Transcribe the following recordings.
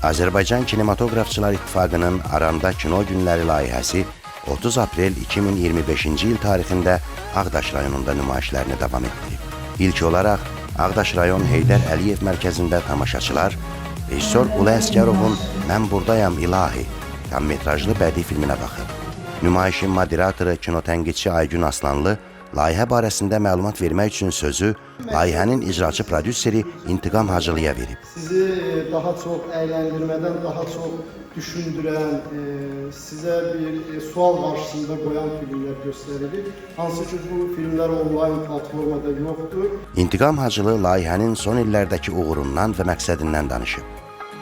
Azərbaycan Kinematografçılar İttifaqının Aranda Kino Günləri layihəsi 30 aprel 2025-ci il tarixində Ağdaş rayonunda nümayişlərini davam etdirib. İlk olaraq Ağdaş rayon Heydər Əliyev mərkəzində tamaşaçılar rejissor Ulu Əsgərovun Mən Buradayam İlahi tam-metrajlı bədii filminə baxıb. Nümayişin moderatoru kinotənqidçi Aygün Aslanlı layihə barəsində məlumat vermək üçün sözü layihənin icraçı prodüseri İntiqam Hacılıya verib. Sizi daha çox əyləndirmədən daha çox düşündürən, sizə bir sual qarşısında qoyan filmlər göstərilir. Hansı ki, bu filmlər onlayn platformada yoxdur. İntiqam Hacılı layihənin son illərdəki uğurundan və məqsədindən danışıb.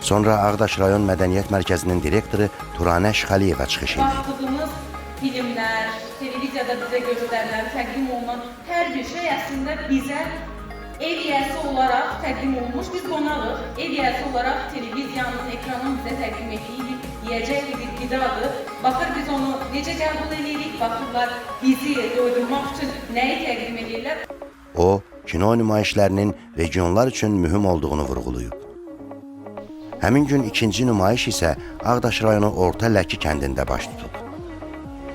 Sonra Ağdaş rayon Mədəniyyət Mərkəzinin direktoru Turanə Şıxəliyevə çıxış edib. Baxdığımız filmlər, televiziyada bizə göstərilən, təqdim olunan hər bir şey əslində bizə ev yiyəsi olaraq təqdim olunmuş. Biz qonağıq. Ev yiyəsi olaraq televiziyanın, ekranın bizə təqdim etdiyi yiyəcək bir qidadır. Baxır biz onu necə qəbul edirik, baxırlar bizi doydurmaq üçün nəyi təqdim edirlər. O, kino nümayişlərinin regionlar üçün mühüm olduğunu vurğulayıb. Həmin gün ikinci nümayiş isə Ağdaş rayonu Orta Ləki kəndində baş tutub.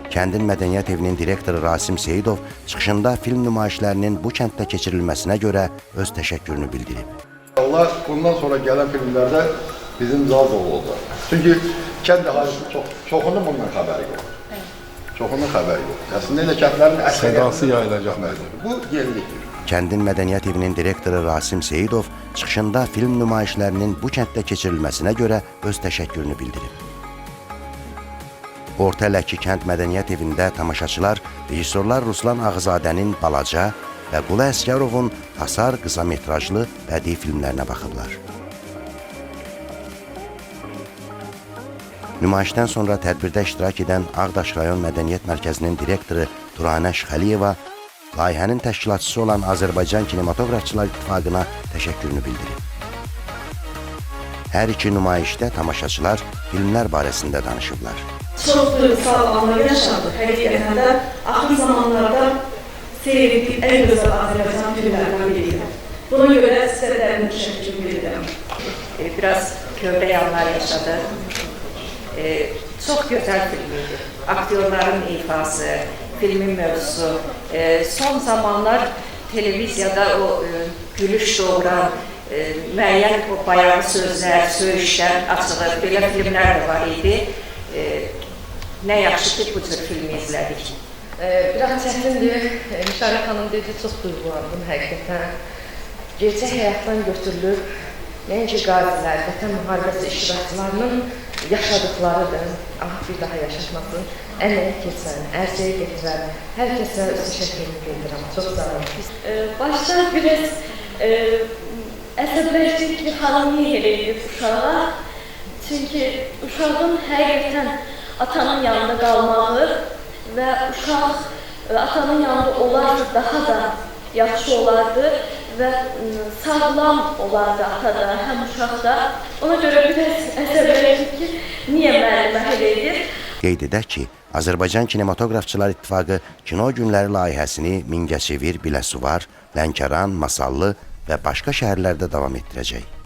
Kəndin Mədəniyyət Evinin direktoru Rasim Seyidov çıxışında film nümayişlərinin bu kənddə keçirilməsinə görə öz təşəkkürünü bildirib. Allah bundan sonra gələn filmlərdə bizim zad olacaq. Çünki kənd əhalisi çoxunun bundan xəbəri yoxdur. Çoxunun xəbəri yoxdur. Əslində elə kəndlərin sədası yayılacaq. Bu yenilikdir. Kəndin Mədəniyyət Evinin direktoru Rasim Seyidov çıxışında film nümayişlərinin bu kənddə keçirilməsinə görə öz təşəkkürünü bildirib. Orta Ləki kənd Mədəniyyət Evində tamaşaçılar rejissorlar Ruslan Ağzadənin Balaca və Ulu Əsgərovun Hasar qısa metrajlı bədii filmlərinə baxıblar. Nümayişdən sonra tədbirdə iştirak edən Ağdaş rayon Mədəniyyət Mərkəzinin direktoru Turanə Şıxəliyeva layihənin təşkilatçısı olan Azərbaycan Kinematografçılar İttifaqına təşəkkürünü bildirib. Hər iki nümayişdə tamaşaçılar filmlər barəsində danışıblar. Çox duygusal anlar yaşandı. Həqiqətən də axır zamanlarda seyredib ən gözəl Azərbaycan filmlərindən biriydi. Buna görə sizə dərin təşəkkür edirəm. Biraz kövrək anlar yaşadı. Çox gözəl filmdir. Aktyorların ifası, filmin mövzusu. Son zamanlar televiziyada o gülüş doğuran, müəyyən o bayağı sözlər, söyüşlər açılır. Belə filmlər də var idi. Nə yaxşı ki, bu cür filmi izlədik. Biraz çətindir. Müşərrəf xanım dedi, çox duyğulandım həqiqətən. Gerçək həyatdan götürülür. Nəinki qazilər, Vətən müharibəsi iştirakçılarının yaşadıqlarıdır. Allah bir daha yaşatmasın. Əməyə keçən, ərsəyə getirən, hər kəsə öz təşəkkürümü bildirirəm. Çox sağ olun. Başta biraz əsəbləşdik ki, xanım niyə elə edib uşağa? Çünki uşağın həqiqətən atanın yanında qalmağı və uşaq atanın yanında olarsa daha da yaxşı olardı və sağlam olardı atada, həm uşaqda. Ona görə biraz əsəbləşdik ki, niyə müəllimə elə edir? Qeyd edək ki, Azərbaycan Kinematografçılar İttifaqı Kino Günləri layihəsini Mingəçevir, Biləsuvar, Lənkəran, Masallı və başqa şəhərlərdə davam etdirəcək.